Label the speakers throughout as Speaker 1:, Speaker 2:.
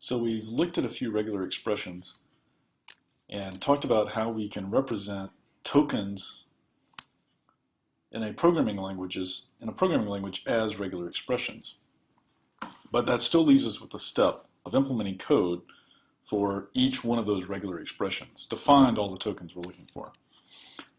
Speaker 1: So we've looked at a few regular expressions and talked about how we can represent tokens in a programming language as regular expressions. But that still leaves us with the step of implementing code for each one of those regular expressions to find all the tokens we're looking for.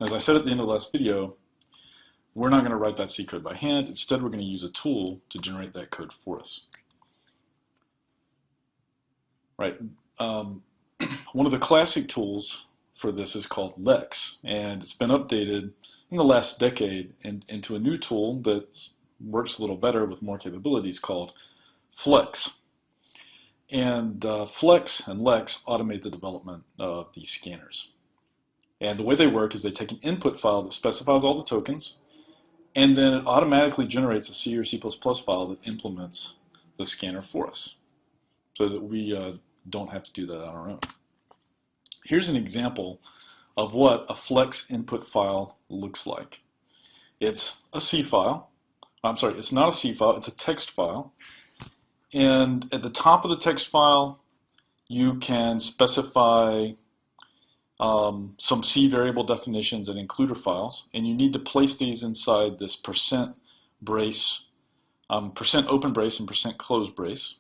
Speaker 1: As I said at the end of the last video, we're not going to write that C code by hand. Instead, we're going to use a tool to generate that code for us. Right. One of the classic tools for this is called Lex, and it's been updated in the last decade into a new tool that works a little better with more capabilities called Flex. And Flex and Lex automate the development of these scanners. And the way they work is they take an input file that specifies all the tokens, and then it automatically generates a C or C++ file that implements the scanner for us, so that we don't have to do that on our own. Here's an example of what a Flex input file looks like. It's a C file. I'm sorry, it's not a C file, it's a text file. And at the top of the text file, you can specify some C variable definitions and includer files, and you need to place these inside this percent brace, percent open brace and percent close brace.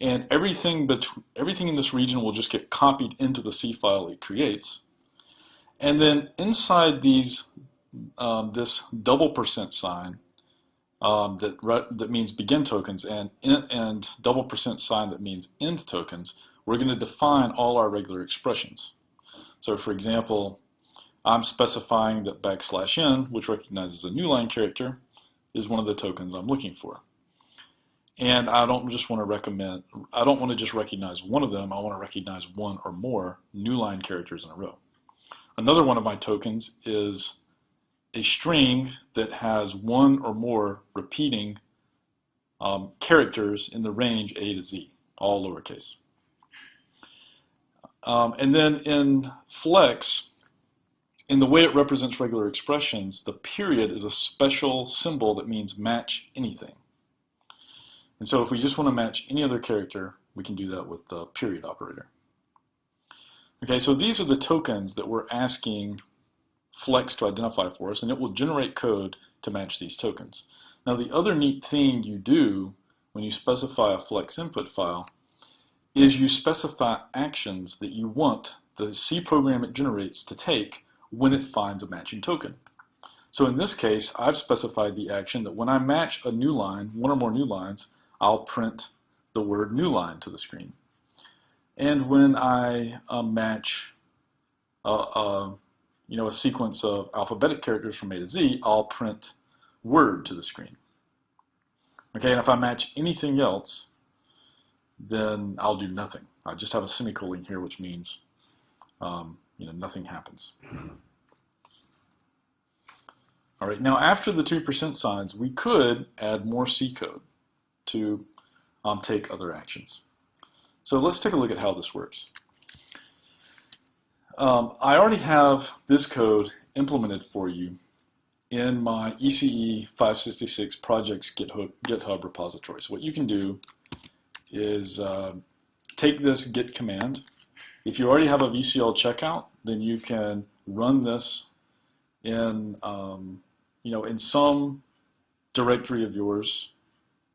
Speaker 1: And everything in this region will just get copied into the C file it creates. And then inside these, this double percent sign that means begin tokens and double percent sign that means end tokens, we're going to define all our regular expressions. So for example, I'm specifying that \n, which recognizes a new line character, is one of the tokens I'm looking for. And I don't just want to just recognize one of them, I want to recognize one or more new line characters in a row. Another one of my tokens is a string that has one or more repeating characters in the range A to Z, all lowercase. And then in Flex, in the way it represents regular expressions, the period is a special symbol that means match anything. And so if we just want to match any other character, we can do that with the period operator. Okay, so these are the tokens that we're asking Flex to identify for us, and it will generate code to match these tokens. Now the other neat thing you do when you specify a Flex input file is you specify actions that you want the C program it generates to take when it finds a matching token. So in this case, I've specified the action that when I match a new line, one or more new lines, I'll print the word new line to the screen. And when I match a sequence of alphabetic characters from A to Z, I'll print word to the screen. Okay, and if I match anything else, then I'll do nothing. I just have a semicolon here, which means nothing happens. All right, now after the 2% signs, we could add more C code to take other actions. So let's take a look at how this works. I already have this code implemented for you in my ECE 566 projects GitHub repository. So what you can do is take this git command. If you already have a VCL checkout, then you can run this in in some directory of yours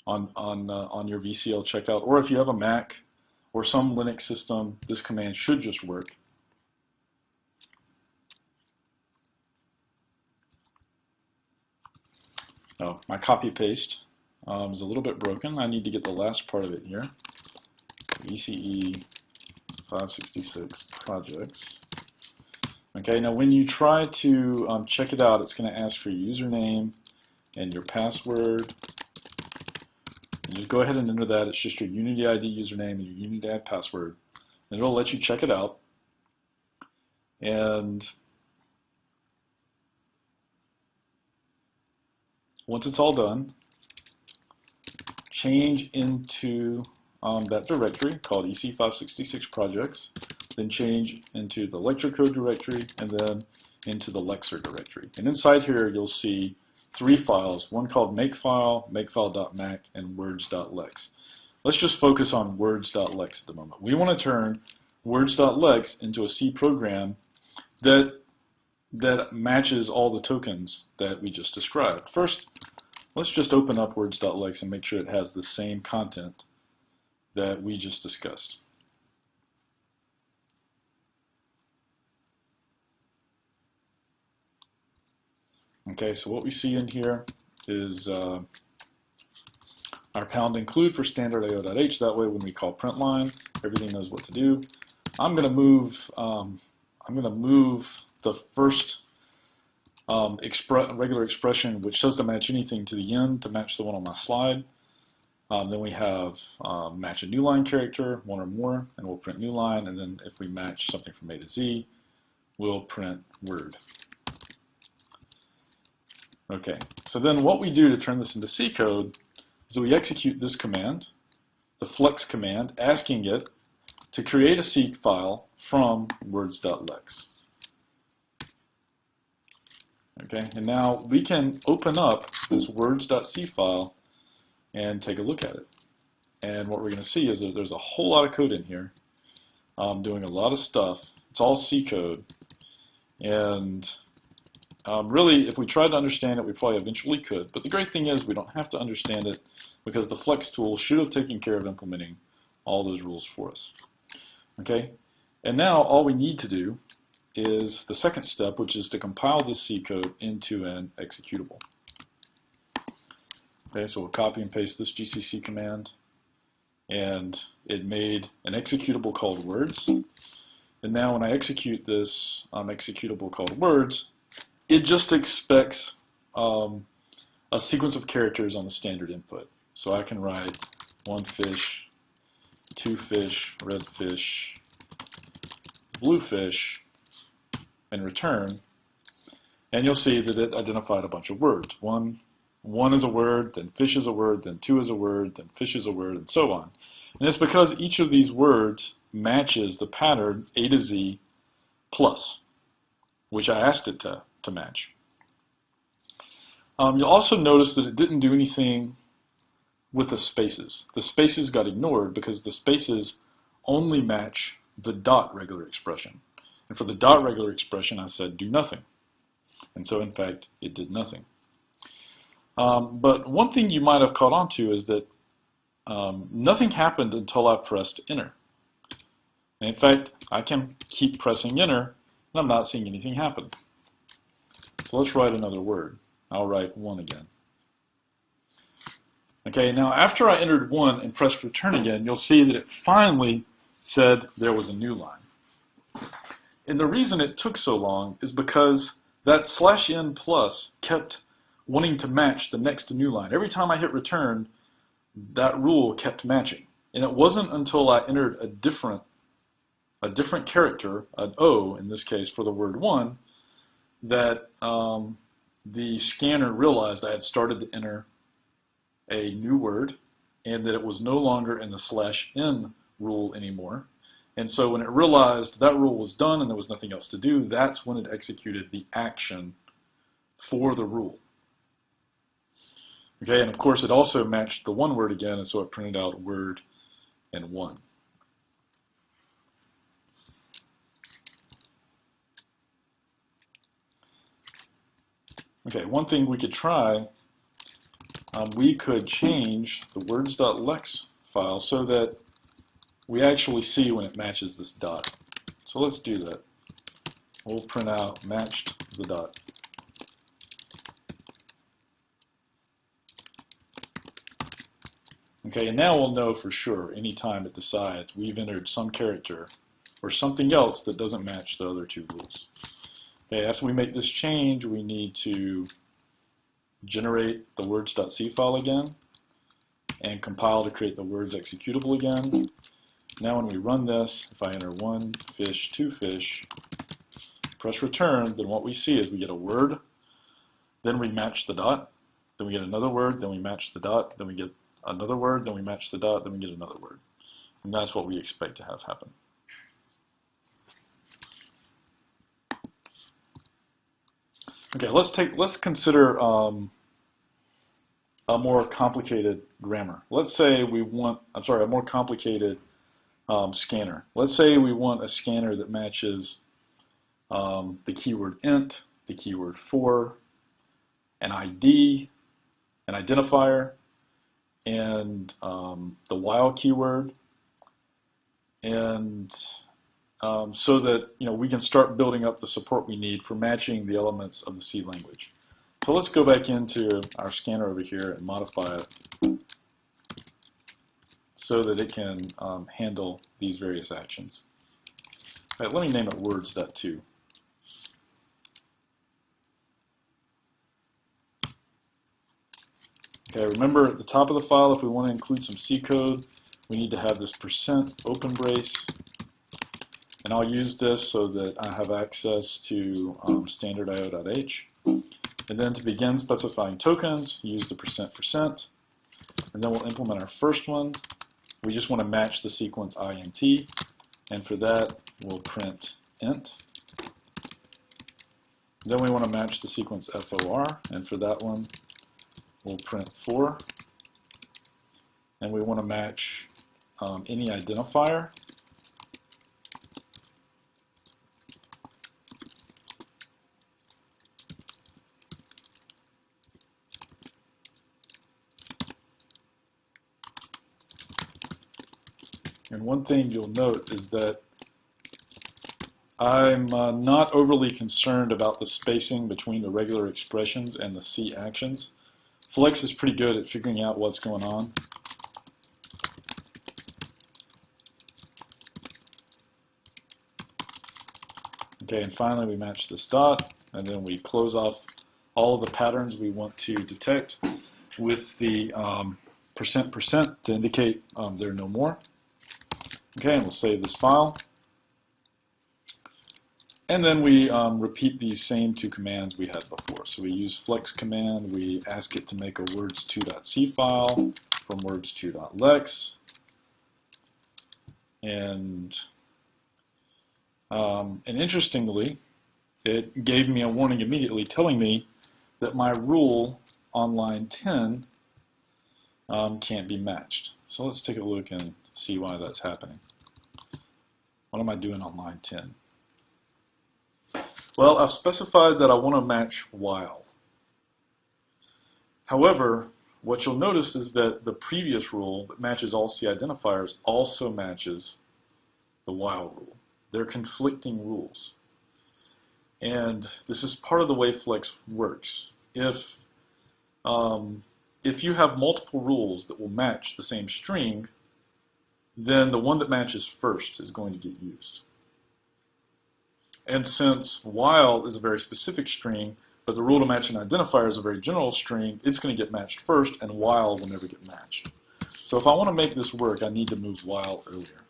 Speaker 1: on your VCL checkout, or if you have a Mac or some Linux system, this command should just work. Oh, my copy paste is a little bit broken. I need to get the last part of it here. ECE 566 projects. Okay, now when you try to check it out, it's going to ask for your username and your password. And just go ahead and enter that. It's just your Unity ID username and your Unity ID password. And it'll let you check it out. And once it's all done, change into that directory called ECE566 projects, then change into the lecture code directory, and then into the Lexer directory. And inside here you'll see 3 files, one called makefile, makefile.mac, and words.lex. let's just focus on words.lex at the moment. We want to turn words.lex into a C program that matches all the tokens that we just described. First, let's just open up words.lex and make sure it has the same content that we just discussed. Okay, so what we see in here is our pound include for standard AO.H. That way, when we call print line, everything knows what to do. I'm going to move the first regular expression, which says to match anything, to the end to match the one on my slide. Then we have match a new line character, one or more, and we'll print new line. And then if we match something from A to Z, we'll print word. Okay, so then what we do to turn this into C code is that we execute this command, the flex command, asking it to create a C file from words.lex. Okay, and now we can open up this words.c file and take a look at it. And what we're going to see is that there's a whole lot of code in here doing a lot of stuff. It's all C code. And really, if we tried to understand it, we probably eventually could. But the great thing is we don't have to understand it because the flex tool should have taken care of implementing all those rules for us. Okay, and now all we need to do is the second step, which is to compile this C code into an executable. Okay, so we'll copy and paste this GCC command, and it made an executable called words. And now when I execute this executable called words, it just expects a sequence of characters on the standard input. So I can write 1 fish, 2 fish, red fish, blue fish, and return. And you'll see that it identified a bunch of words. One is a word, then fish is a word, then 2 is a word, then fish is a word, and so on. And it's because each of these words matches the pattern A to Z plus, which I asked it to match. You'll also notice that it didn't do anything with the spaces. The spaces got ignored because the spaces only match the dot regular expression. And for the dot regular expression, I said do nothing. And so, in fact, it did nothing. But one thing you might have caught on to is that nothing happened until I pressed enter. And in fact, I can keep pressing enter, and I'm not seeing anything happen. So let's write another word. I'll write 1 again. Okay, now after I entered 1 and pressed return again, you'll see that it finally said there was a new line. And the reason it took so long is because that /n plus kept wanting to match the next new line. Every time I hit return, that rule kept matching. And it wasn't until I entered a different character, an O in this case for the word 1, that the scanner realized I had started to enter a new word and that it was no longer in the /n rule anymore. And so when it realized that rule was done and there was nothing else to do, that's when it executed the action for the rule. Okay, and of course it also matched the one word again, and so it printed out word and 1. Okay, one thing we could try, we could change the words.lex file so that we actually see when it matches this dot. So let's do that. We'll print out matched the dot. Okay, and now we'll know for sure anytime it decides we've entered some character or something else that doesn't match the other 2 rules. Okay, after we make this change, we need to generate the words.c file again and compile to create the words executable again. Now when we run this, if I enter 1 fish, 2 fish, press return, then what we see is we get a word, then we match the dot, then we get another word, then we match the dot, then we get another word, then we match the dot, then we get another word. And that's what we expect to have happen. Okay, let's consider a more complicated grammar. Let's say we want, a more complicated scanner. Let's say we want a scanner that matches the keyword int, the keyword for, an ID, an identifier, and the while keyword, and so that we can start building up the support we need for matching the elements of the C language. So let's go back into our scanner over here and modify it so that it can handle these various actions. All right, let me name it words.to. Okay, remember at the top of the file, if we want to include some C code, we need to have this % open brace, and I'll use this so that I have access to standard IO.h. And then to begin specifying tokens, use the %%, and then we'll implement our first one. We just want to match the sequence int, and for that we'll print int. Then we want to match the sequence for, and for that one we'll print for. And we want to match any identifier. And one thing you'll note is that I'm not overly concerned about the spacing between the regular expressions and the C actions. Flex is pretty good at figuring out what's going on. Okay, and finally we match this dot, and then we close off all of the patterns we want to detect with the %% to indicate there are no more. Okay, and we'll save this file. And then we repeat these same two commands we had before. So we use flex command, we ask it to make a words2.c file from words2.lex. And interestingly, it gave me a warning immediately telling me that my rule on line 10 can't be matched. So let's take a look and see why that's happening. What am I doing on line 10? Well, I've specified that I want to match while. However, what you'll notice is that the previous rule that matches all C identifiers also matches the while rule. They're conflicting rules. And this is part of the way Flex works. If you have multiple rules that will match the same string, then the one that matches first is going to get used. And since while is a very specific string, but the rule to match an identifier is a very general string, it's going to get matched first, and while will never get matched. So if I want to make this work, I need to move while earlier.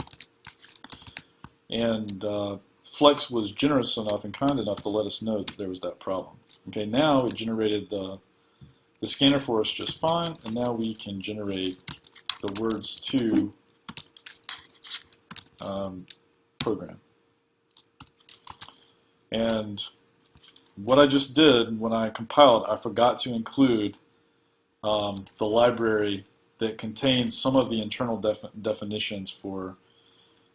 Speaker 1: And Flex was generous enough and kind enough to let us know that there was that problem. Okay, now it generated the scanner for us just fine, and now we can generate the words2 program. And what I just did when I compiled, I forgot to include the library that contains some of the internal definitions for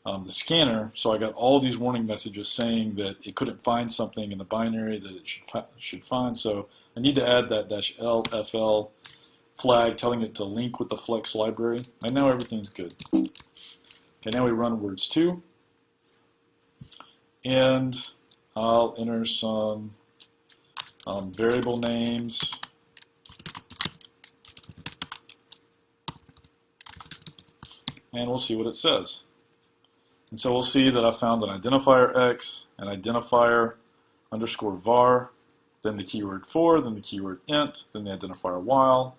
Speaker 1: the scanner. So I got all these warning messages saying that it couldn't find something in the binary that it should find. So I need to add that -lfl flag telling it to link with the Flex library. And now everything's good. Okay, now we run words2. And I'll enter some variable names. And we'll see what it says. And so we'll see that I found an identifier x, an identifier _var, then the keyword for, then the keyword int, then the identifier while,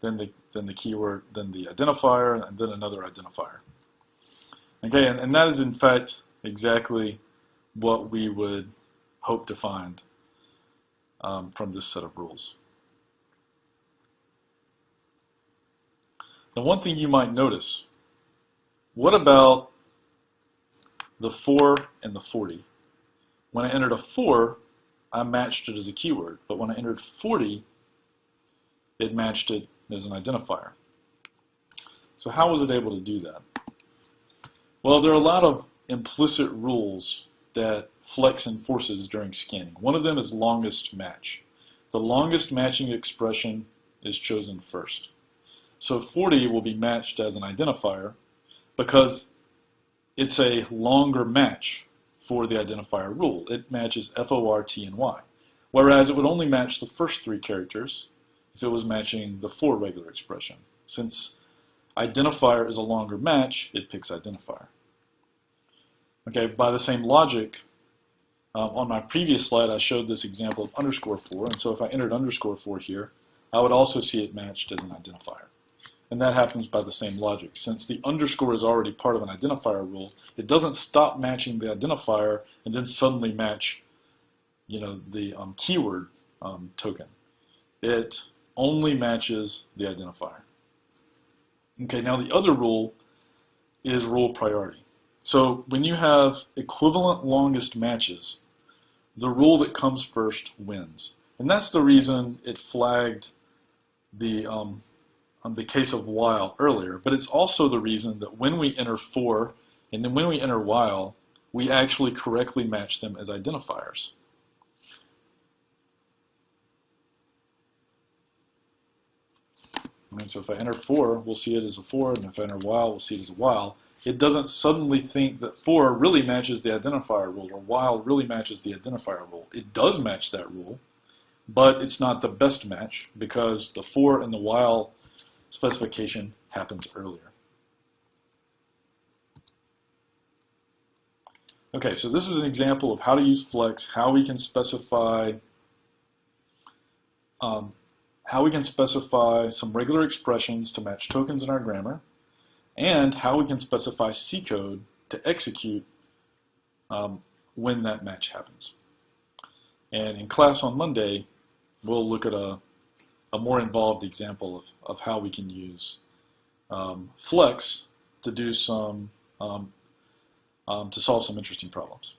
Speaker 1: then the keyword, then the identifier, and then another identifier. Okay, and that is in fact exactly what we would hope to find from this set of rules. Now, one thing you might notice, what about the 4 and the 40? When I entered a 4, I matched it as a keyword, but when I entered 40, it matched it as an identifier. So how was it able to do that? Well, there are a lot of implicit rules that Flex enforces during scanning. One of them is longest match. The longest matching expression is chosen first. So 40 will be matched as an identifier because it's a longer match for the identifier rule. It matches FOR, T, and Y. Whereas it would only match the first three characters if it was matching the for regular expression. Since identifier is a longer match, it picks identifier. Okay, by the same logic, on my previous slide I showed this example of _4, and so if I entered _4 here, I would also see it matched as an identifier. And that happens by the same logic. Since the underscore is already part of an identifier rule, it doesn't stop matching the identifier and then suddenly match, the keyword token. It only matches the identifier. Okay, now the other rule is rule priority. So when you have equivalent longest matches, the rule that comes first wins. And that's the reason it flagged the case of while earlier, but it's also the reason that when we enter for and then when we enter while, we actually correctly match them as identifiers. And so if I enter for, we'll see it as a for, and if I enter while, we'll see it as a while. It doesn't suddenly think that for really matches the identifier rule or while really matches the identifier rule. It does match that rule, but it's not the best match because the for and the while specification happens earlier. Okay, so this is an example of how to use Flex, how we can specify some regular expressions to match tokens in our grammar, and how we can specify C code to execute when that match happens. And in class on Monday, we'll look at a more involved example of how we can use Flex to do to solve some interesting problems.